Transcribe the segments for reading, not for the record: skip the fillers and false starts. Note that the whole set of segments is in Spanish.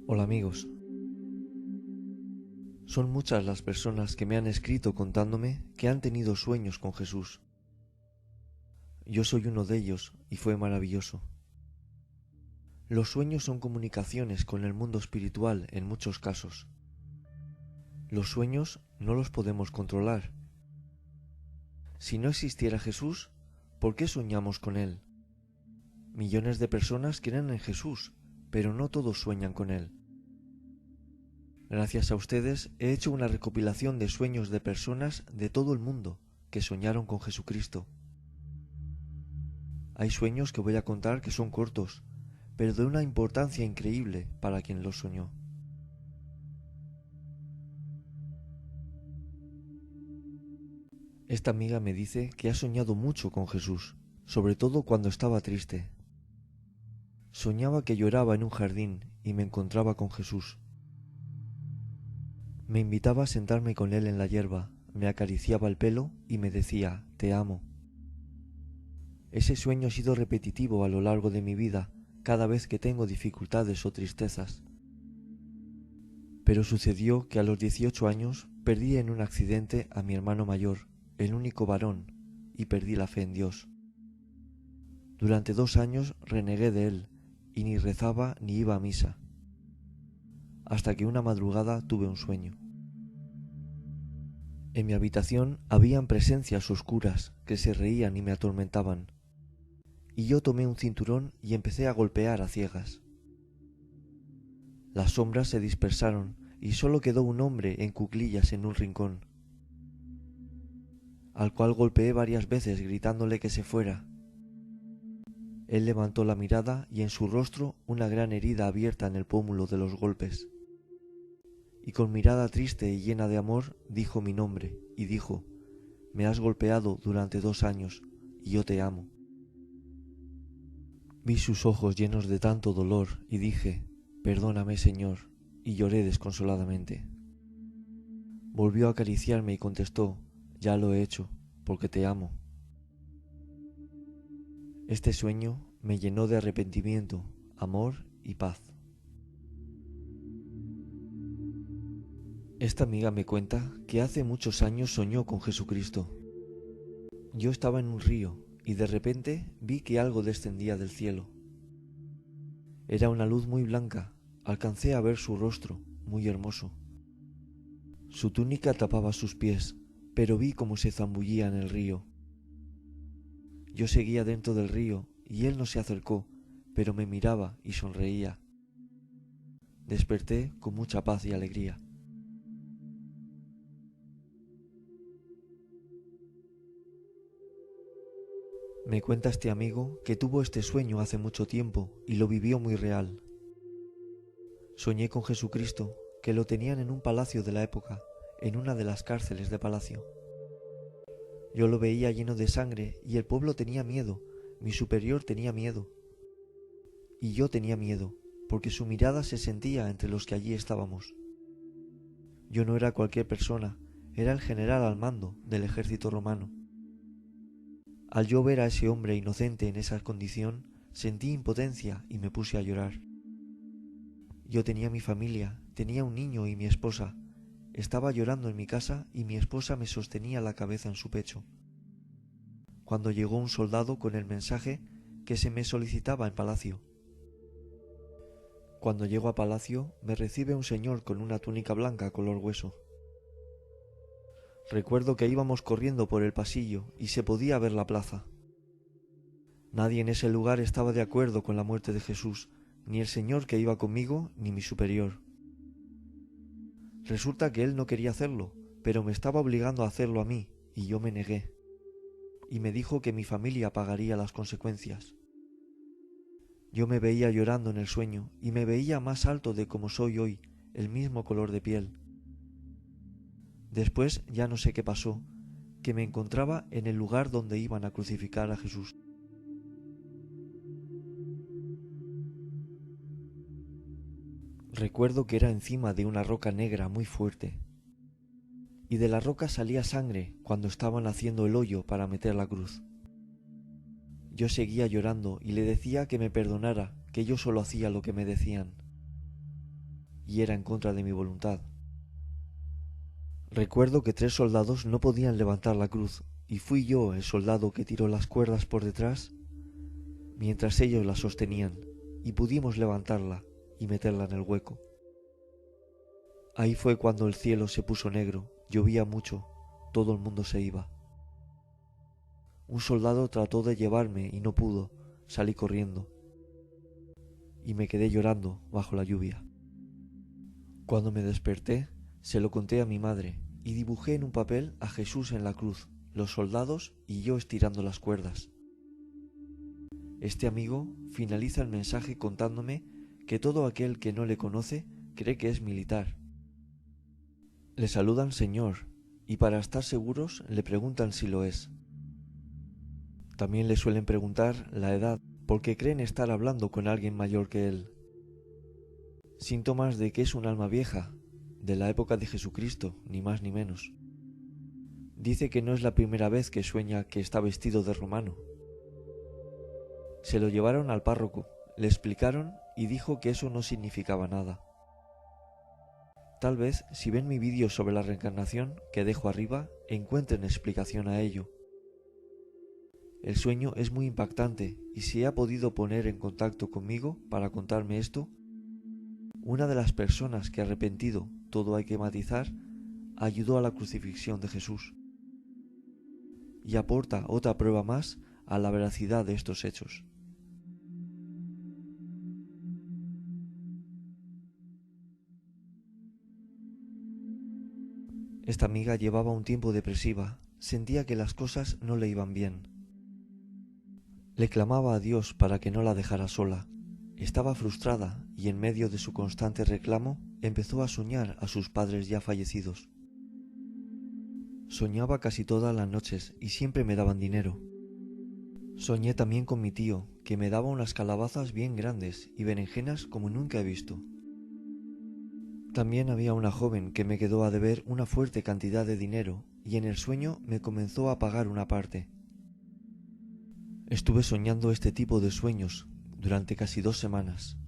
Hola amigos, son muchas las personas que me han escrito contándome que han tenido sueños con Jesús. Yo soy uno de ellos y fue maravilloso. Los sueños son comunicaciones con el mundo espiritual en muchos casos. Los sueños no los podemos controlar. Si no existiera Jesús, ¿por qué soñamos con Él? Millones de personas creen en Jesús, pero no todos sueñan con Él. Gracias a ustedes he hecho una recopilación de sueños de personas de todo el mundo que soñaron con Jesucristo. Hay sueños que voy a contar que son cortos, pero de una importancia increíble para quien los soñó. Esta amiga me dice que ha soñado mucho con Jesús, sobre todo cuando estaba triste. Soñaba que lloraba en un jardín y me encontraba con Jesús. Me invitaba a sentarme con él en la hierba, me acariciaba el pelo y me decía, te amo. Ese sueño ha sido repetitivo a lo largo de mi vida, cada vez que tengo dificultades o tristezas. Pero sucedió que a los 18 años perdí en un accidente a mi hermano mayor, el único varón, y perdí la fe en Dios. Durante 2 años renegué de él, y ni rezaba ni iba a misa, hasta que una madrugada tuve un sueño. En mi habitación habían presencias oscuras que se reían y me atormentaban, y yo tomé un cinturón y empecé a golpear a ciegas. Las sombras se dispersaron y solo quedó un hombre en cuclillas en un rincón, al cual golpeé varias veces gritándole que se fuera. Él levantó la mirada y en su rostro una gran herida abierta en el pómulo de los golpes. Y con mirada triste y llena de amor dijo mi nombre y dijo, me has golpeado durante 2 años y yo te amo. Vi sus ojos llenos de tanto dolor y dije, perdóname Señor, y lloré desconsoladamente. Volvió a acariciarme y contestó, ya lo he hecho, porque te amo. Este sueño me llenó de arrepentimiento, amor y paz. Esta amiga me cuenta que hace muchos años soñó con Jesucristo. Yo estaba en un río y de repente vi que algo descendía del cielo. Era una luz muy blanca, alcancé a ver su rostro, muy hermoso. Su túnica tapaba sus pies, pero vi cómo se zambullía en el río. Yo seguía dentro del río y él no se acercó, pero me miraba y sonreía. Desperté con mucha paz y alegría. Me cuenta este amigo que tuvo este sueño hace mucho tiempo y lo vivió muy real. Soñé con Jesucristo, que lo tenían en un palacio de la época, en una de las cárceles de palacio. Yo lo veía lleno de sangre y el pueblo tenía miedo, mi superior tenía miedo. Y yo tenía miedo, porque su mirada se sentía entre los que allí estábamos. Yo no era cualquier persona, era el general al mando del ejército romano. Al yo ver a ese hombre inocente en esa condición, sentí impotencia y me puse a llorar. Yo tenía mi familia, tenía un niño y mi esposa. Estaba llorando en mi casa y mi esposa me sostenía la cabeza en su pecho. Cuando llegó un soldado con el mensaje que se me solicitaba en palacio. Cuando llego a palacio me recibe un señor con una túnica blanca color hueso. Recuerdo que íbamos corriendo por el pasillo y se podía ver la plaza. Nadie en ese lugar estaba de acuerdo con la muerte de Jesús, ni el señor que iba conmigo, ni mi superior. Resulta que él no quería hacerlo, pero me estaba obligando a hacerlo a mí, y yo me negué. Y me dijo que mi familia pagaría las consecuencias. Yo me veía llorando en el sueño, y me veía más alto de como soy hoy, el mismo color de piel. Después ya no sé qué pasó, que me encontraba en el lugar donde iban a crucificar a Jesús. Recuerdo que era encima de una roca negra muy fuerte, y de la roca salía sangre cuando estaban haciendo el hoyo para meter la cruz. Yo seguía llorando y le decía que me perdonara, que yo solo hacía lo que me decían. y era en contra de mi voluntad. Recuerdo que 3 soldados no podían levantar la cruz, y fui yo el soldado que tiró las cuerdas por detrás, mientras ellos la sostenían, y pudimos levantarla y meterla en el hueco. Ahí fue cuando el cielo se puso negro, llovía mucho, todo el mundo se iba. Un soldado trató de llevarme y no pudo, salí corriendo, y me quedé llorando bajo la lluvia. Cuando me desperté, se lo conté a mi madre, y dibujé en un papel a Jesús en la cruz, los soldados y yo estirando las cuerdas. Este amigo finaliza el mensaje contándome que todo aquel que no le conoce cree que es militar. Le saludan señor, y para estar seguros le preguntan si lo es. También le suelen preguntar la edad, porque creen estar hablando con alguien mayor que él. Síntomas de que es un alma vieja, de la época de Jesucristo, ni más ni menos. Dice que no es la primera vez que sueña que está vestido de romano. Se lo llevaron al párroco, le explicaron y dijo que eso no significaba nada. Tal vez, si ven mi vídeo sobre la reencarnación que dejo arriba, encuentren explicación a ello. El sueño es muy impactante y si ha podido poner en contacto conmigo para contarme esto, una de las personas que arrepentido, todo hay que matizar, ayudó a la crucifixión de Jesús. Y aporta otra prueba más a la veracidad de estos hechos. Esta amiga llevaba un tiempo depresiva, sentía que las cosas no le iban bien. Le clamaba a Dios para que no la dejara sola. Estaba frustrada y en medio de su constante reclamo empezó a soñar a sus padres ya fallecidos. Soñaba casi todas las noches y siempre me daban dinero. Soñé también con mi tío, que me daba unas calabazas bien grandes y berenjenas como nunca he visto. También había una joven que me quedó a deber una fuerte cantidad de dinero y en el sueño me comenzó a pagar una parte. Estuve soñando este tipo de sueños durante casi 2 semanas.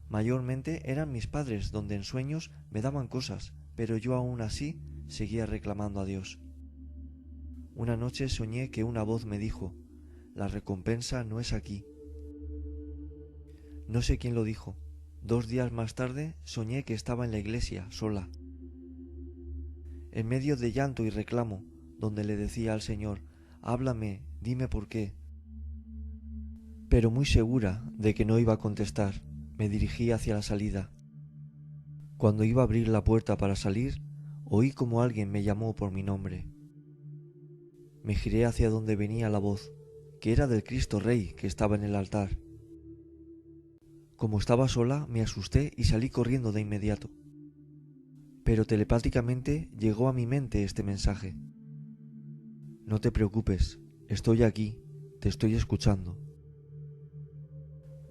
Mayormente eran mis padres donde en sueños me daban cosas, pero yo aún así seguía reclamando a Dios. Una noche soñé que una voz me dijo: la recompensa no es aquí. No sé quién lo dijo. 2 días más tarde soñé que estaba en la iglesia, sola. En medio de llanto y reclamo, donde le decía al Señor: háblame, dime por qué. Pero muy segura de que no iba a contestar, me dirigí hacia la salida. Cuando iba a abrir la puerta para salir, oí como alguien me llamó por mi nombre. Me giré hacia donde venía la voz, que era del Cristo Rey que estaba en el altar. Como estaba sola, me asusté y salí corriendo de inmediato. Pero telepáticamente llegó a mi mente este mensaje: no te preocupes, estoy aquí, te estoy escuchando.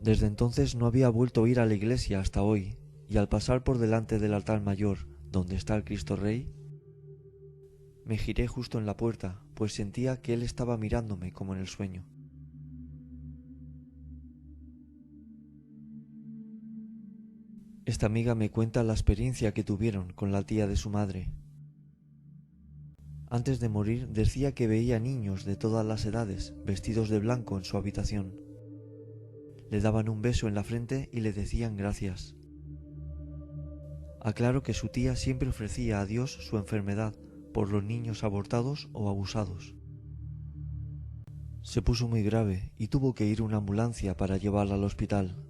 Desde entonces no había vuelto a ir a la iglesia hasta hoy, y al pasar por delante del altar mayor, donde está el Cristo Rey, me giré justo en la puerta, pues sentía que él estaba mirándome como en el sueño. Esta amiga me cuenta la experiencia que tuvieron con la tía de su madre. Antes de morir decía que veía niños de todas las edades vestidos de blanco en su habitación. Le daban un beso en la frente y le decían gracias. Aclaro que su tía siempre ofrecía a Dios su enfermedad por los niños abortados o abusados. Se puso muy grave y tuvo que ir una ambulancia para llevarla al hospital.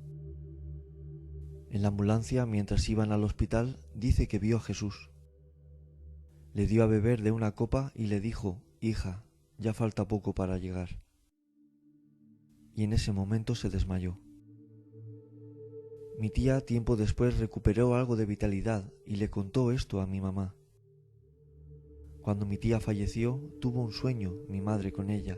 En la ambulancia, mientras iban al hospital, dice que vio a Jesús. Le dio a beber de una copa y le dijo: hija, ya falta poco para llegar. Y en ese momento se desmayó. Mi tía tiempo después recuperó algo de vitalidad y le contó esto a mi mamá. Cuando mi tía falleció, tuvo un sueño mi madre con ella.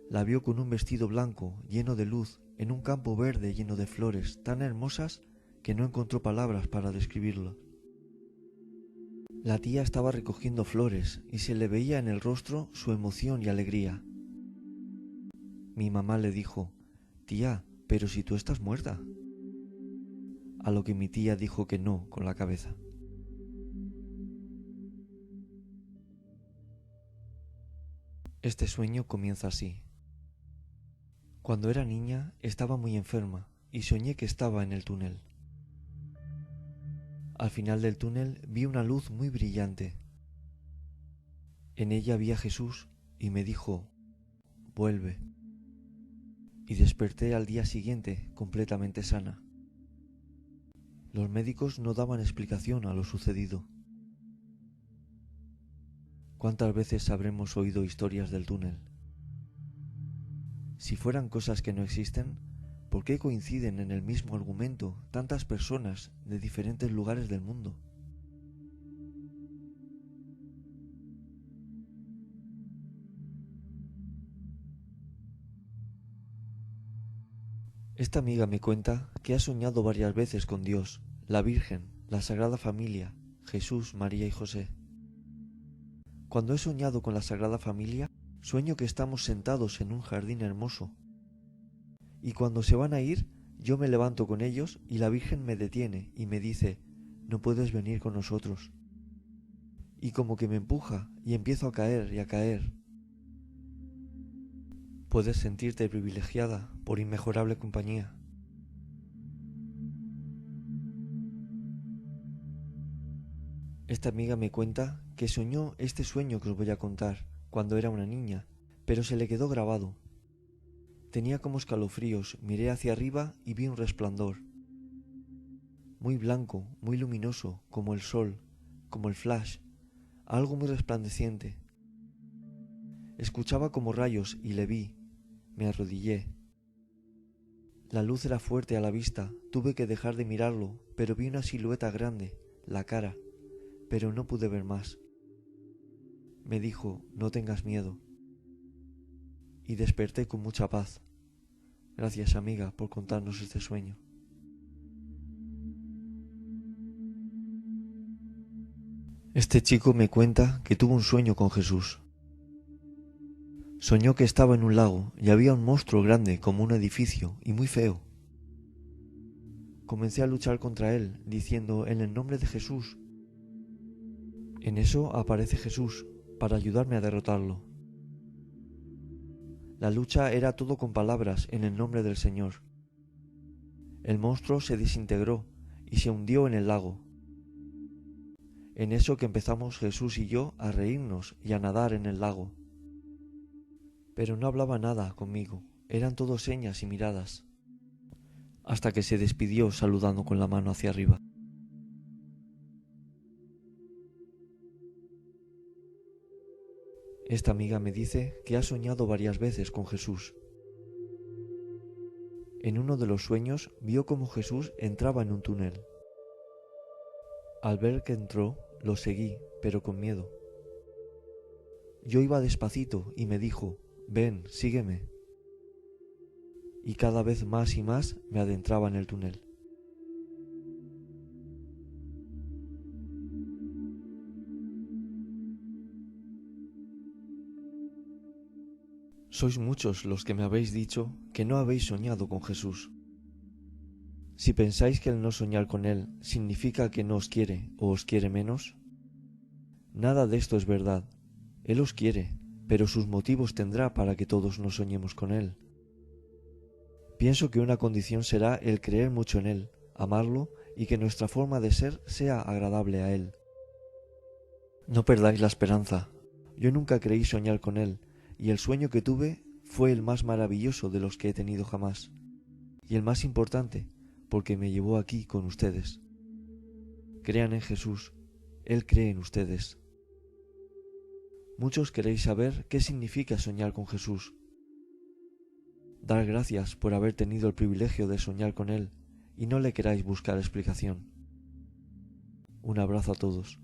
La vio con un vestido blanco lleno de luz en un campo verde lleno de flores tan hermosas que no encontró palabras para describirlo. La tía estaba recogiendo flores y se le veía en el rostro su emoción y alegría. Mi mamá le dijo: tía, pero si tú estás muerta. a lo que mi tía dijo que no con la cabeza. Este sueño comienza así. Cuando era niña estaba muy enferma y soñé que estaba en el túnel. Al final del túnel vi una luz muy brillante. En ella vi a Jesús y me dijo, vuelve. Y desperté al día siguiente completamente sana. Los médicos no daban explicación a lo sucedido. ¿Cuántas veces habremos oído historias del túnel? Si fueran cosas que no existen, ¿por qué coinciden en el mismo argumento tantas personas de diferentes lugares del mundo? Esta amiga me cuenta que ha soñado varias veces con Dios, la Virgen, la Sagrada Familia, Jesús, María y José. Cuando he soñado con la Sagrada Familia, sueño que estamos sentados en un jardín hermoso. Y cuando se van a ir, yo me levanto con ellos y la Virgen me detiene y me dice, no puedes venir con nosotros. Y como que me empuja y empiezo a caer y a caer. Puedes sentirte privilegiada por inmejorable compañía. Esta amiga me cuenta que soñó este sueño que os voy a contar cuando era una niña, pero se le quedó grabado. Tenía como escalofríos, miré hacia arriba y vi un resplandor. Muy blanco, muy luminoso, como el sol, como el flash, algo muy resplandeciente. Escuchaba como rayos y le vi. Me arrodillé. La luz era fuerte a la vista, tuve que dejar de mirarlo, pero vi una silueta grande, la cara, pero no pude ver más. Me dijo, no tengas miedo. Y desperté con mucha paz. Gracias, amiga, por contarnos este sueño. Este chico me cuenta que tuvo un sueño con Jesús. Soñó que estaba en un lago y había un monstruo grande como un edificio y muy feo. Comencé a luchar contra él, diciendo en el nombre de Jesús. En eso aparece Jesús para ayudarme a derrotarlo. La lucha era todo con palabras en el nombre del Señor. El monstruo se desintegró y se hundió en el lago. En eso que empezamos Jesús y yo a reírnos y a nadar en el lago. Pero no hablaba nada conmigo, eran todo señas y miradas, hasta que se despidió saludando con la mano hacia arriba. Esta amiga me dice que ha soñado varias veces con Jesús. En uno de los sueños vio cómo Jesús entraba en un túnel. Al ver que entró, lo seguí, pero con miedo. Yo iba despacito y me dijo, ven, sígueme. Y cada vez más y más me adentraba en el túnel. Sois muchos los que me habéis dicho que no habéis soñado con Jesús. Si pensáis que el no soñar con Él significa que no os quiere o os quiere menos, nada de esto es verdad. Él os quiere, pero sus motivos tendrá para que todos no soñemos con Él. Pienso que una condición será el creer mucho en Él, amarlo y que nuestra forma de ser sea agradable a Él. No perdáis la esperanza. Yo nunca creí soñar con Él, y el sueño que tuve fue el más maravilloso de los que he tenido jamás, y el más importante, porque me llevó aquí con ustedes. Crean en Jesús, Él cree en ustedes. Muchos queréis saber qué significa soñar con Jesús. Dar gracias por haber tenido el privilegio de soñar con Él y no le queráis buscar explicación. Un abrazo a todos.